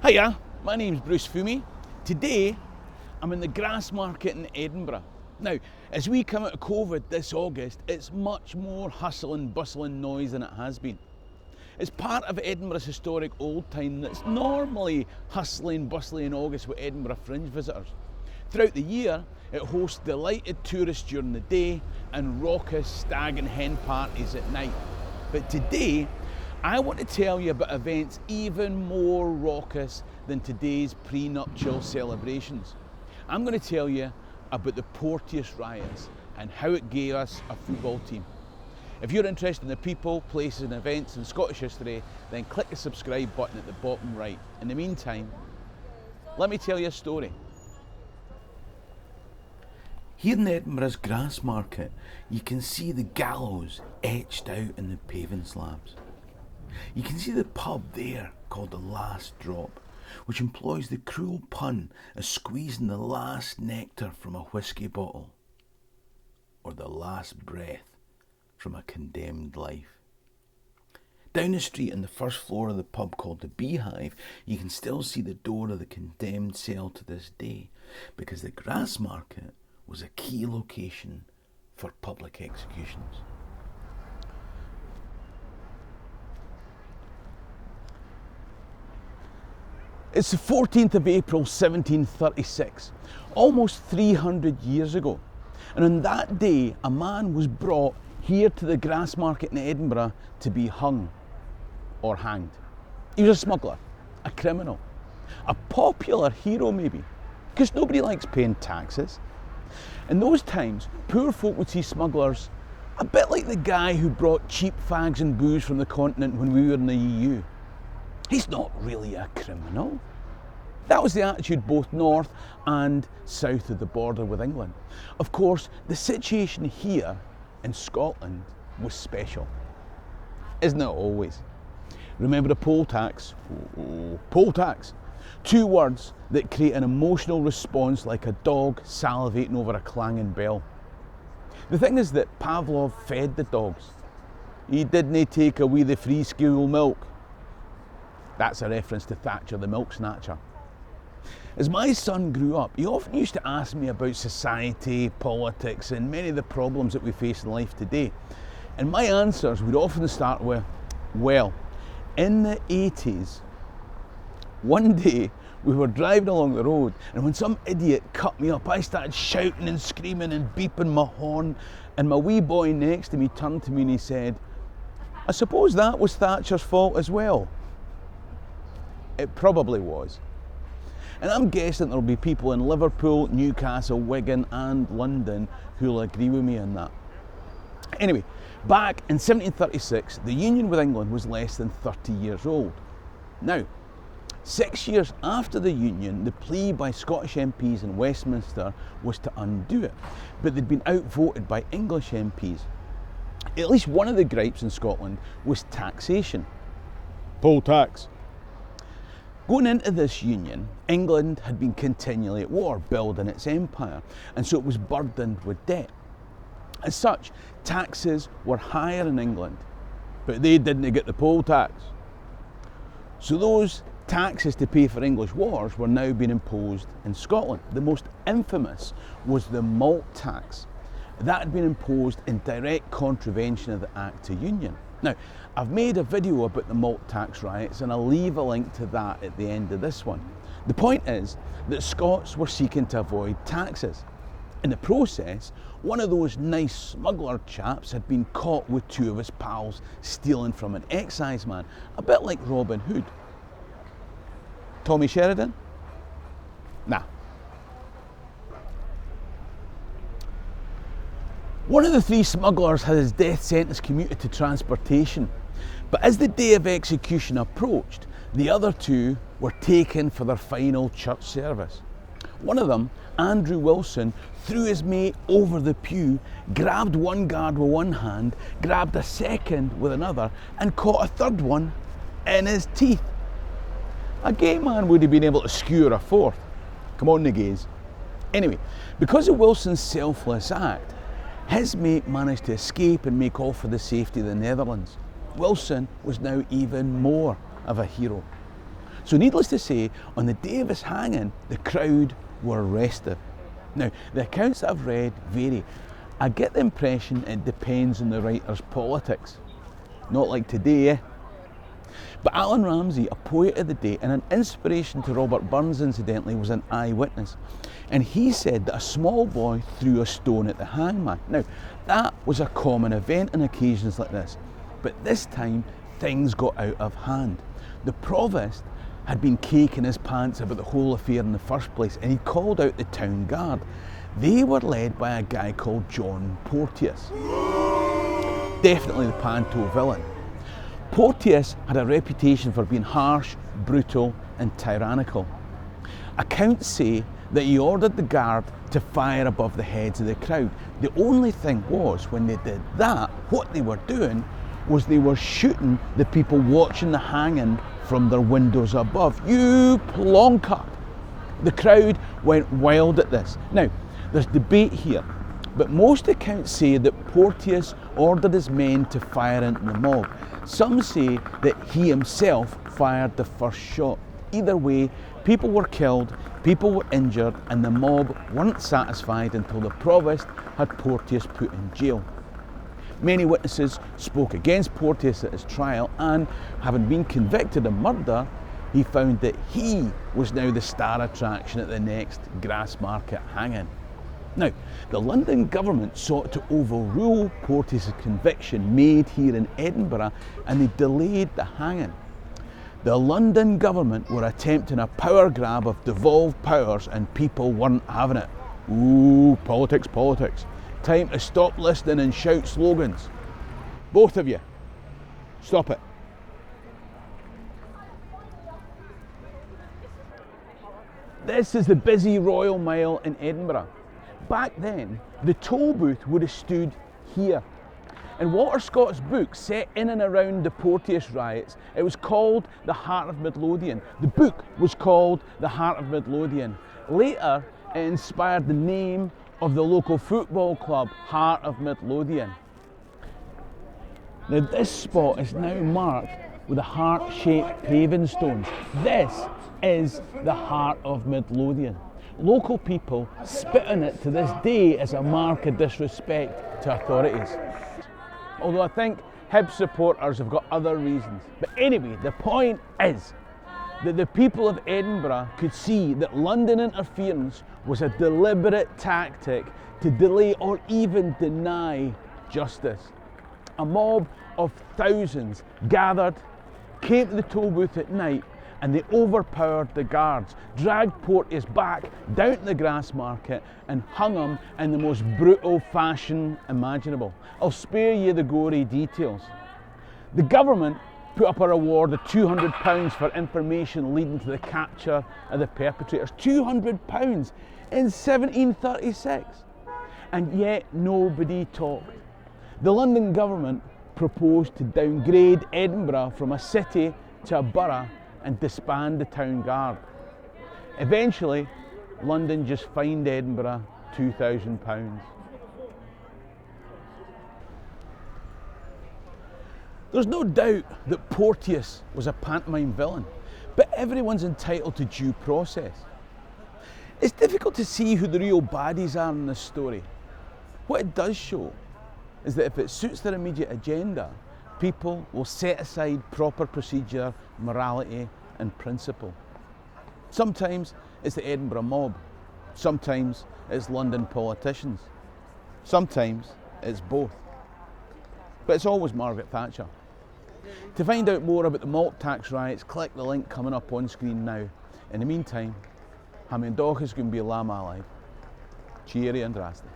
Hiya, my name's Bruce Fummey. Today, I'm in the Grassmarket in Edinburgh. Now, as we come out of COVID this August, it's much more hustle and bustle and noise than it has been. It's part of Edinburgh's historic old time that's normally hustling, bustling in August with Edinburgh Fringe visitors. Throughout the year, it hosts delighted tourists during the day and raucous stag and hen parties at night. But today, I want to tell you about events even more raucous than today's pre-nuptial celebrations. I'm going to tell you about the Porteous Riots and how it gave us a football team. If you're interested in the people, places and events in Scottish history, then click the subscribe button at the bottom right. In the meantime, let me tell you a story. Here in Edinburgh's Grassmarket, you can see the gallows etched out in the paving slabs. You can see the pub there called The Last Drop, which employs the cruel pun of squeezing the last nectar from a whisky bottle, or the last breath from a condemned life. Down the street on the first floor of the pub called the Beehive, you can still see the door of the condemned cell to this day, because the Grassmarket was a key location for public executions. It's the 14th of April 1736, almost 300 years ago. And on that day, a man was brought here to the Grassmarket in Edinburgh to be hung or hanged. He was a smuggler, a criminal, a popular hero maybe, because nobody likes paying taxes. In those times, poor folk would see smugglers a bit like the guy who brought cheap fags and booze from the continent when we were in the EU. He's not really a criminal. That was the attitude both north and south of the border with England. Of course, the situation here in Scotland was special. Isn't it always? Remember the poll tax? Oh, poll tax. Two words that create an emotional response like a dog salivating over a clanging bell. The thing is that Pavlov fed the dogs. He didn't take away the free school milk. That's a reference to Thatcher, the milk snatcher. As my son grew up, he often used to ask me about society, politics, and many of the problems that we face in life today. And my answers would often start with, well, in the 80s, one day we were driving along the road, and when some idiot cut me up, I started shouting and screaming and beeping my horn, and my wee boy next to me turned to me and he said, I suppose that was Thatcher's fault as well. It probably was. And I'm guessing there'll be people in Liverpool, Newcastle, Wigan and London who'll agree with me on that. Anyway, back in 1736, the union with England was less than 30 years old. Now, 6 years after the union, the plea by Scottish MPs in Westminster was to undo it, but they'd been outvoted by English MPs. At least one of the gripes in Scotland was taxation. Poll tax. Going into this union, England had been continually at war, building its empire, and so it was burdened with debt. As such, taxes were higher in England, but they didn't get the poll tax. So those taxes to pay for English wars were now being imposed in Scotland. The most infamous was the malt tax. That had been imposed in direct contravention of the Act of Union. Now, I've made a video about the malt tax riots and I'll leave a link to that at the end of this one. The point is that Scots were seeking to avoid taxes. In the process, one of those nice smuggler chaps had been caught with two of his pals stealing from an excise man, a bit like Robin Hood. Tommy Sheridan? Nah. One of the three smugglers had his death sentence commuted to transportation, but as the day of execution approached, the other two were taken for their final church service. One of them, Andrew Wilson, threw his mate over the pew, grabbed one guard with one hand, grabbed a second with another, and caught a third one in his teeth. A gay man would have been able to skewer a fourth. Come on, the gays. Anyway, because of Wilson's selfless act, his mate managed to escape and make off for the safety of the Netherlands. Wilson was now even more of a hero. So needless to say, on the day of his hanging, the crowd were restive. Now, the accounts that I've read vary. I get the impression it depends on the writer's politics. Not like today, eh? But Alan Ramsay, a poet of the day and an inspiration to Robert Burns incidentally, was an eyewitness. And he said that a small boy threw a stone at the hangman. Now, that was a common event on occasions like this. But this time, things got out of hand. The provost had been caking his pants about the whole affair in the first place, and he called out the town guard. They were led by a guy called John Porteous. Definitely the panto villain. Porteous had a reputation for being harsh, brutal and tyrannical. Accounts say that he ordered the guard to fire above the heads of the crowd. The only thing was, when they did that, what they were doing was they were shooting the people watching the hanging from their windows above. You plonkard! The crowd went wild at this. Now, there's debate here, but most accounts say that Porteous ordered his men to fire into the mob. Some say that he himself fired the first shot. Either way, people were killed, people were injured, and the mob weren't satisfied until the provost had Porteous put in jail. Many witnesses spoke against Porteous at his trial, and having been convicted of murder, he found that he was now the star attraction at the next Grassmarket hanging. Now, the London government sought to overrule Porteous' conviction made here in Edinburgh, and they delayed the hanging. The London government were attempting a power grab of devolved powers, and people weren't having it. Ooh, politics, politics. Time to stop listening and shout slogans. Both of you, stop it. This is the busy Royal Mile in Edinburgh. Back then, the toll booth would have stood here. In Walter Scott's book, set in and around the Porteous Riots, it was called The Heart of Midlothian. The book was called The Heart of Midlothian. Later, it inspired the name of the local football club, Heart of Midlothian. Now this spot is now marked with a heart-shaped paving stones. This is the Heart of Midlothian. Local people spit on it to this day as a mark of disrespect to authorities. Although I think Hibs supporters have got other reasons. But anyway, the point is that the people of Edinburgh could see that London interference was a deliberate tactic to delay or even deny justice. A mob of thousands gathered, came to the toll booth at night, and they overpowered the guards, dragged Porteous back down to the Grassmarket and hung him in the most brutal fashion imaginable. I'll spare you the gory details. The government put up a reward of £200 for information leading to the capture of the perpetrators. £200 in 1736. And yet nobody talked. The London government proposed to downgrade Edinburgh from a city to a borough and disband the town guard. Eventually, London just fined Edinburgh £2,000. There's no doubt that Porteous was a pantomime villain, but everyone's entitled to due process. It's difficult to see who the real baddies are in this story. What it does show is that if it suits their immediate agenda, people will set aside proper procedure, morality and principle. Sometimes it's the Edinburgh mob, sometimes it's London politicians, sometimes it's both. But it's always Margaret Thatcher. To find out more about the malt tax riots, click the link coming up on screen now. In the meantime, ha' mín dóchas gún bí lama alive. Cheery and drastic.